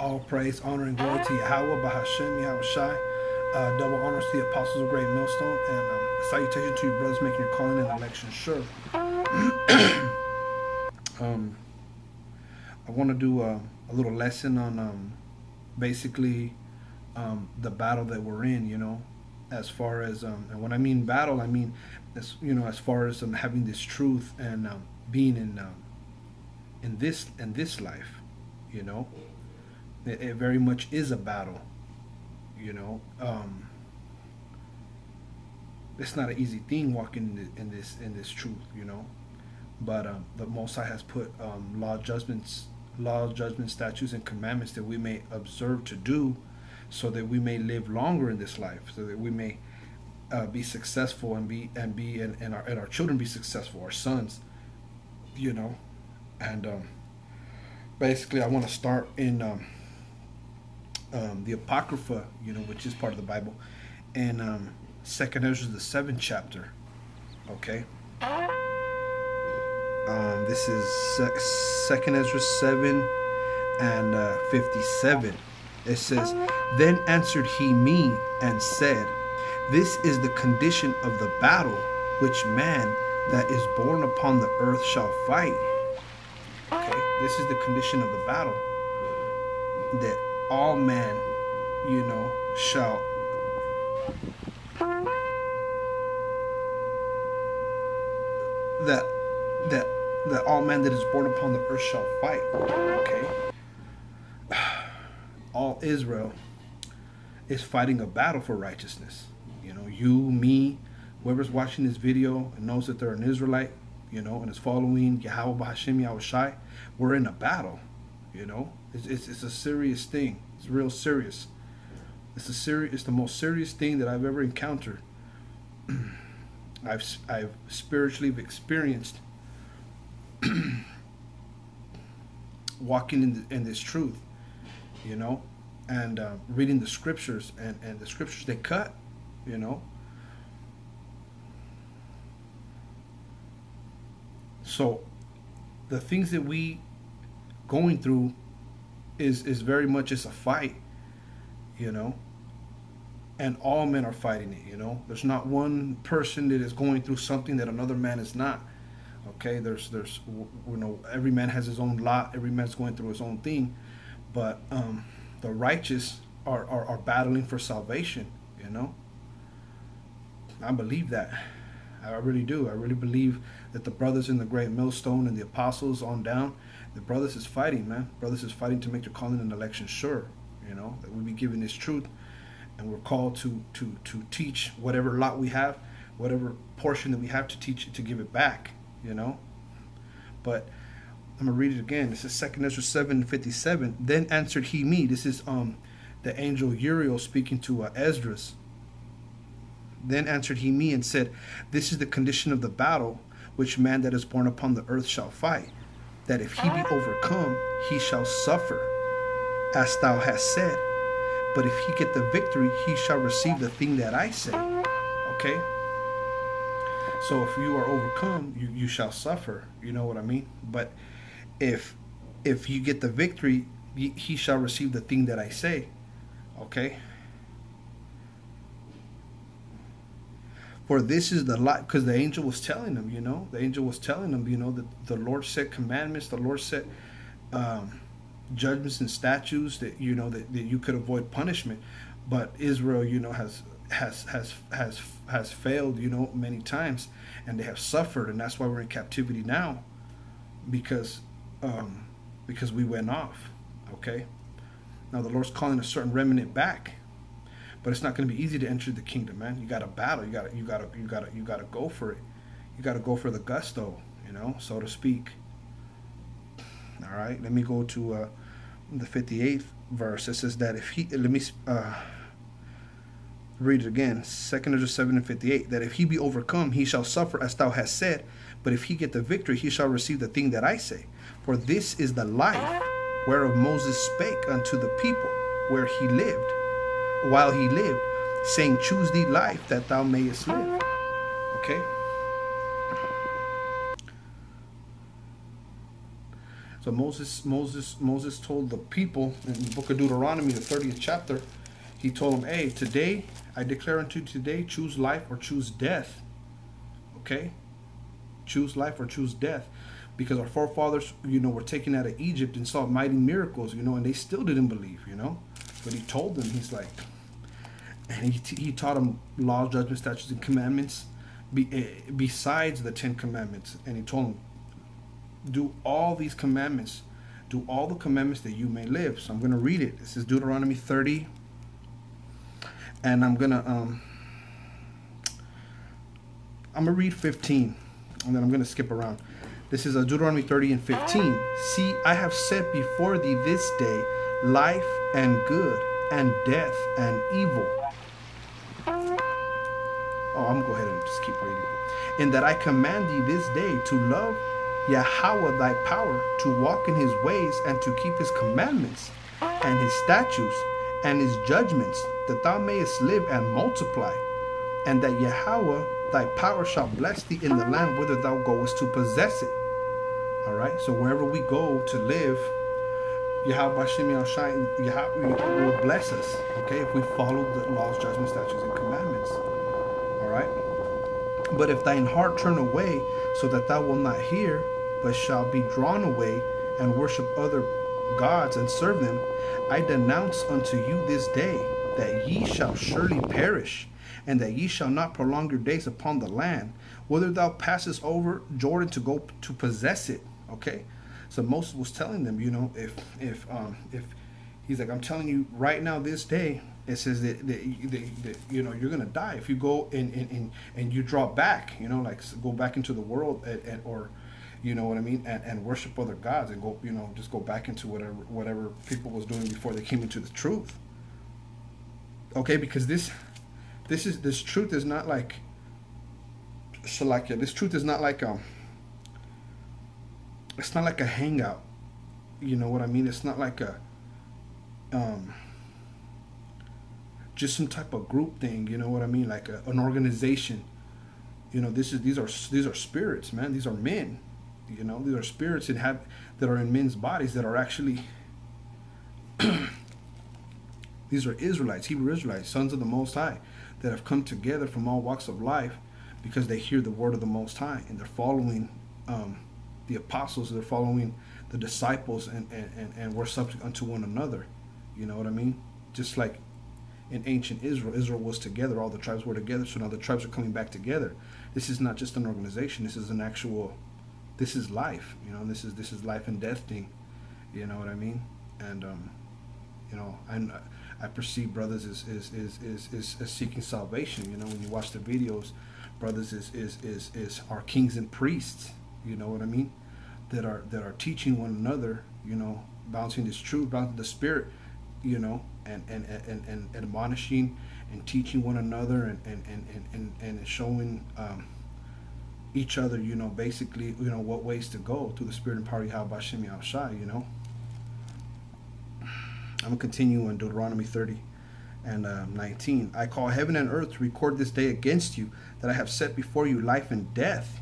All praise, honor, and glory to Yahawah, bahasham, Yahawashi. Double honors to the apostles of Great Millstone, and salutation to you brothers making your calling and election sure. I want to do a little lesson on basically the battle that we're in, you know, as far as and when I mean battle, I mean as as far as having this truth and being in this life, you know. It very much is a battle, you know. It's not an easy thing walking in this truth, you know. But the Most High has put law, judgment, statutes, and commandments that we may observe to do, so that we may live longer in this life, so that we may be successful and our children be successful, our sons, you know. And basically, I want to start in the Apocrypha, you know, which is part of the Bible, and Second Ezra, the 7th chapter. Okay. This is Second Ezra 7 and 57. It says, "Then answered he me and said, This is the condition of the battle which man that is born upon the earth shall fight." Okay, this is the condition of the battle that all man, you know, shall that all man that is born upon the earth shall fight. Okay, all Israel is fighting a battle for righteousness. You know, you, me, whoever's watching this video and knows that they're an Israelite, you know, and is following Yahawah, bahasham, Yahawashi, we're in a battle. You know, it's a serious thing. It's real serious. It's the most serious thing that I've ever encountered. I've spiritually experienced walking in this truth, you know, and reading the scriptures and the scriptures they cut, you know. So the things that we going through is very much just a fight, you know, and all men are fighting it, you know. There's not one person that is going through something that another man is not. Okay, there's you know, every man has his own lot, every man's going through his own thing, but the righteous are battling for salvation, you know. I believe that. I really do. I really believe that the brothers in the Great Millstone and the apostles on down, the brothers is fighting, man. Brothers is fighting to make their calling and election sure, you know, that we be given this truth, and we're called to teach whatever lot we have, whatever portion that we have to teach, to give it back, you know. But I'm gonna read it again. This is 2 Ezra 7:57. "Then answered he me." This is the angel Uriel speaking to Esdras. "Then answered he me and said, This is the condition of the battle which man that is born upon the earth shall fight, that if he be overcome, he shall suffer, as thou hast said. But if he get the victory, he shall receive the thing that I say." Okay? So if you are overcome, you shall suffer. You know what I mean? But if you get the victory, he shall receive the thing that I say. Okay? "For this is the life," because the angel was telling them, you know, the angel was telling them, you know, that the Lord set commandments, the Lord set judgments and statutes that, you know, that you could avoid punishment. But Israel, you know, has failed, you know, many times, and they have suffered, and that's why we're in captivity now, because we went off. Okay, now the Lord's calling a certain remnant back, but it's not going to be easy to enter the kingdom, man. You got to battle. You got to go for it. You got to go for the gusto, you know, so to speak. All right, let me go to the 58th verse. It says that if he, let me read it again. 2 Ezra 7:58. "That if he be overcome, he shall suffer, as thou hast said. But if he get the victory, he shall receive the thing that I say. For this is the life whereof Moses spake unto the people while he lived, saying, Choose thee life that thou mayest live." Okay. So Moses told the people in the book of Deuteronomy, the 30th chapter, he told them, hey, today, I declare unto you today, choose life or choose death. Okay? Choose life or choose death. Because our forefathers, were taken out of Egypt and saw mighty miracles, and they still didn't believe, But he told them, he's like, and he taught them laws, judgments, statutes, and commandments besides the 10 commandments. And he told them, do all these commandments. Do all the commandments that you may live. So I'm going to read it. This is Deuteronomy 30. And I'm going to read 15. And then I'm going to skip around. This is Deuteronomy 30 and 15. See, I have set before thee this day life and good, and death and evil. Oh, I'm going to go ahead and just keep reading. In that I command thee this day to love Yahawah thy power, to walk in his ways, and to keep his commandments, and his statutes, and his judgments, that thou mayest live and multiply, and that Yahawah thy power shall bless thee in the land whither thou goest to possess it. All right, so wherever we go to live, Yahawashi will bless us, okay, if we follow the laws, judgments, statutes, and commandments. All right. But if thine heart turn away, so that thou wilt not hear, but shall be drawn away, and worship other gods and serve them, I denounce unto you this day that ye shall surely perish, and that ye shall not prolong your days upon the land, whither thou passest over Jordan to go to possess it. Okay, so Moses was telling them, if he's like, I'm telling you right now, this day. It says that you're gonna die if you go and you draw back, like go back into the world or what I mean, and worship other gods and go, just go back into whatever people was doing before they came into the truth. Okay, because this truth is not like this truth is not like it's not like a hangout. You know what I mean? It's not like a just some type of group thing, you know what I mean, like an organization. These are spirits, man. These are men. These are spirits that are in men's bodies that are actually these are Israelites, Hebrew Israelites, sons of the Most High, that have come together from all walks of life because they hear the word of the Most High, and they're following the apostles, they're following the disciples, and we're subject unto one another. You know what I mean? Just like in ancient Israel was together, all the tribes were together, so now the tribes are coming back together. This is not just an organization, this is an actual, this is life, this is life and death thing, you know what I mean? And I perceive brothers is seeking salvation. When you watch the videos, brothers is our kings and priests, you know what I mean, that are teaching one another, bouncing this truth, bouncing the spirit, and admonishing and teaching one another and showing each other, basically, what ways to go through the spirit and power of Yahawashi, I'm going to continue in Deuteronomy 30 and 19. I call heaven and earth to record this day against you, that I have set before you life and death,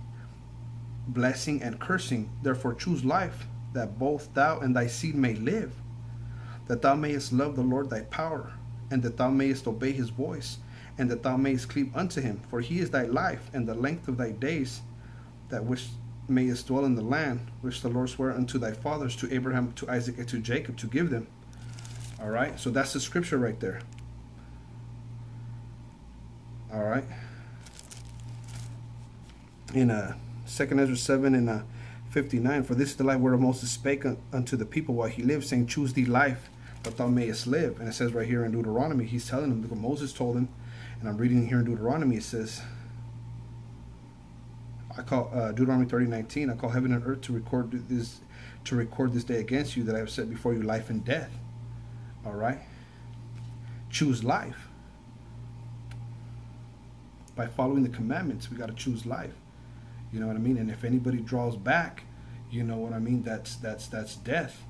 blessing and cursing. Therefore choose life, that both thou and thy seed may live, that thou mayest love the Lord thy power, and that thou mayest obey his voice, and that thou mayest cleave unto him. For he is thy life, and the length of thy days, that which mayest dwell in the land, which the Lord sware unto thy fathers, to Abraham, to Isaac, and to Jacob, to give them. All right, so that's the scripture right there. All right. In 2nd Ezra 7 and 59, for this is the life whereof Moses spake unto the people while he lived, saying, choose thee life, that thou mayest live. And it says right here in Deuteronomy, he's telling them, because Moses told him, and I'm reading here in Deuteronomy, it says, I call Deuteronomy 30:19, I call heaven and earth to record this day against you, that I have set before you life and death. All right, choose life. By following the commandments, we got to choose life. You know what I mean? And if anybody draws back, you know what I mean, that's death.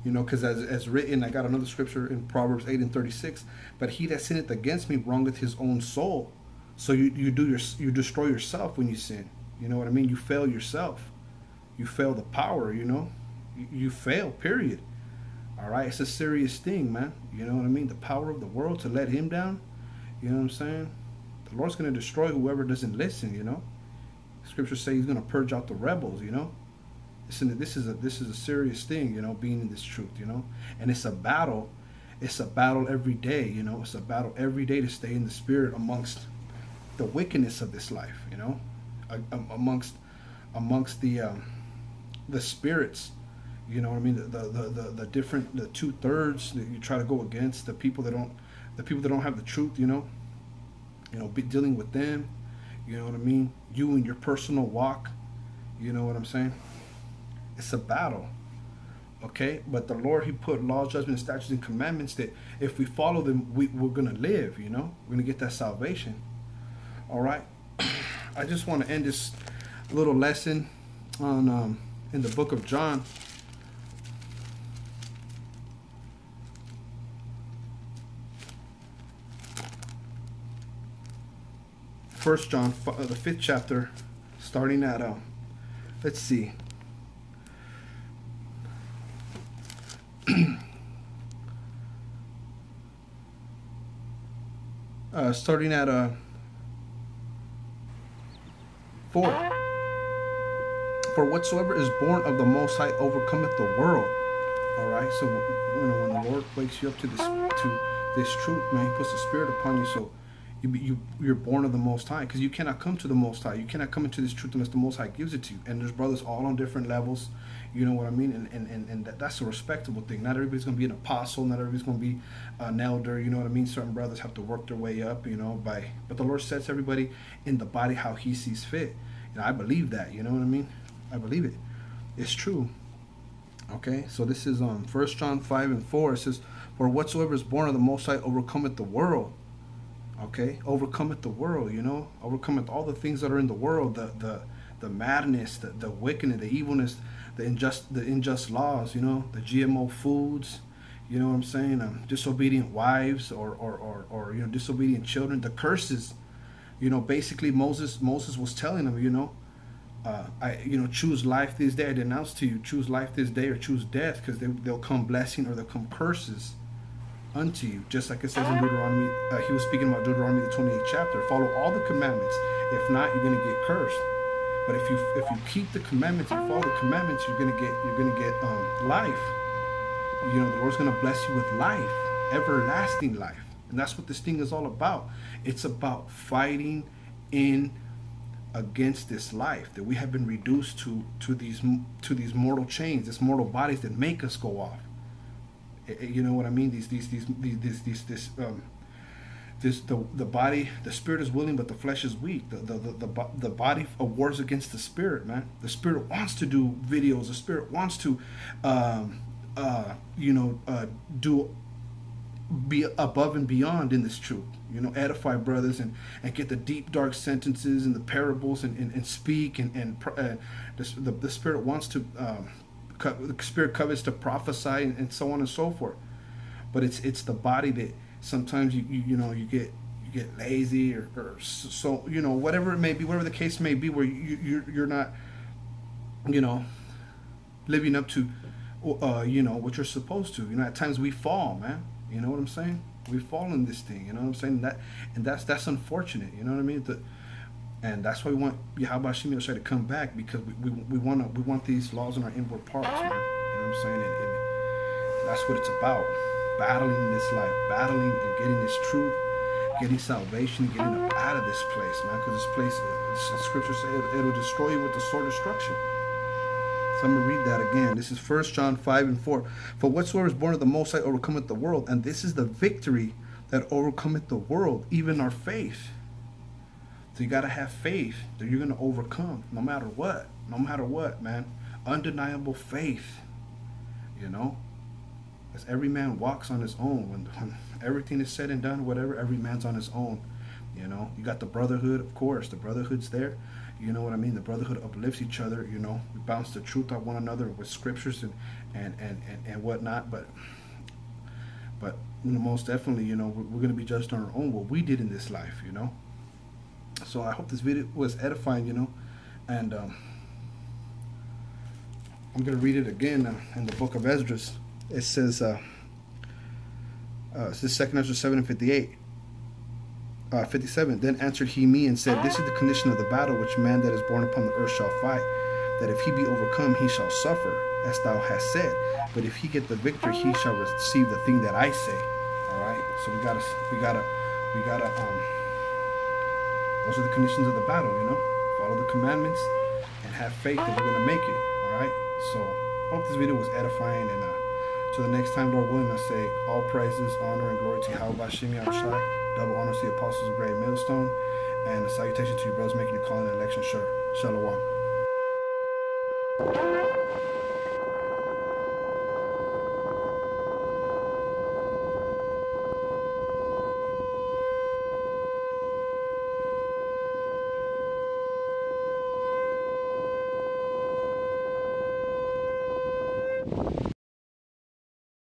Because as written, I got another scripture in Proverbs 8 and 36. But he that sinneth against me wrongeth his own soul. So you destroy yourself when you sin. You know what I mean? You fail yourself. You fail the power. You you fail, period. All right, it's a serious thing, man. You know what I mean? The power of the world to let him down. You know what I'm saying? The Lord's going to destroy whoever doesn't listen. You know, Scripture say He's going to purge out the rebels. You know, listen, this is a serious thing. You know, being in this truth. You know, and it's a battle. It's a battle every day. You know, it's a battle every day to stay in the spirit amongst the wickedness of this life. You know, amongst the spirits. You know what I mean? The different, the 2/3 that you try to go against, the people that don't have the truth. You know, be dealing with them. You know what I mean? You and your personal walk. You know what I'm saying? It's a battle. Okay, but the Lord, He put laws, judgments, statutes, and commandments that if we follow them, we're gonna live. You know, we're gonna get that salvation. All right. I just want to end this little lesson on in the book of John. First John, the 5th chapter, starting at let's see. Starting at 4. For whatsoever is born of the Most High overcometh the world. All right. So you know, when the Lord wakes you up to this truth, man, He puts the Spirit upon you. So you're born of the Most High, because you cannot come to the Most High. You cannot come into this truth unless the Most High gives it to you. And there's brothers all on different levels. You know what I mean? And that's a respectable thing. Not everybody's going to be an apostle. Not everybody's going to be an elder. You know what I mean? Certain brothers have to work their way up, you know, but the Lord sets everybody in the body how He sees fit. You know, I believe that. You know what I mean? I believe it. It's true. Okay, so this is 1 John 5 and 4. It says, for whatsoever is born of the Most High overcometh the world. Okay, overcometh the world, you know, overcometh all the things that are in the world, the madness, the wickedness, the evilness, the unjust laws, you know, the GMO foods, you know what I'm saying, disobedient wives or you know, disobedient children, the curses, you know. Basically Moses was telling them, you know, choose life this day. I denounce to you, choose life this day or choose death, because they'll come blessing or they'll come curses unto you, just like it says in Deuteronomy. He was speaking about Deuteronomy, the 28th chapter. Follow all the commandments. If not, you're going to get cursed. But if you keep the commandments, you follow the commandments, you're gonna get life. You know, the Lord's gonna bless you with life, everlasting life, and that's what this thing is all about. It's about fighting in against this life that we have been reduced to these mortal chains, these mortal bodies that make us go off. You know what I mean? The body, the spirit is willing, but the flesh is weak. The body wars against the spirit, man. The spirit wants to do videos. The spirit wants to, be above and beyond in this truth. You know, edify brothers and get the deep, dark sentences and the parables and speak and the spirit wants to. The spirit covets to prophesy and so on and so forth, but it's the body that sometimes you get lazy or so, you know, whatever it may be, whatever the case may be, where you're not, you know, living up to you know, what you're supposed to. You know, at times we fall, man. You know what I'm saying? We fall in this thing. You know what I'm saying? That's unfortunate. You know what I mean? And that's why we want Yahawashi to come back, because we want these laws in our inward parts, man. You know what I'm saying? And that's what it's about. Battling this life, battling and getting this truth, getting salvation, getting up out of this place, man. Because this place, the scripture says, it'll destroy you with the sword of destruction. So I'm going to read that again. This is 1 John 5 and 4. For whatsoever is born of the Most High overcometh the world, and this is the victory that overcometh the world, even our faith. So you got to have faith that you're going to overcome no matter what. No matter what, man. Undeniable faith. You know? As every man walks on his own. When everything is said and done, whatever, every man's on his own. You know? You got the brotherhood, of course. The brotherhood's there. You know what I mean? The brotherhood uplifts each other. You know? We bounce the truth on one another with scriptures and whatnot. But you know, most definitely, you know, we're going to be judged on our own, what we did in this life, you know? So I hope this video was edifying, you know, and I'm going to read it again in the book of Esdras. It says, this is 2nd Ezra 7 and 58. 57. Then answered he me and said, this is the condition of the battle which man that is born upon the earth shall fight, that if he be overcome, he shall suffer, as thou hast said. But if he get the victory, he shall receive the thing that I say. All right. So we gotta. Those are the conditions of the battle. You know, follow the commandments and have faith that we're gonna make it. All right. So I hope this video was edifying, and till the next time, Lord willing, I say all praises, honor, and glory to Yahawashi, Yahawashi. Double honors to the apostles of Great Millstone, and a salutation to you brothers making your calling and election sure. Shalom.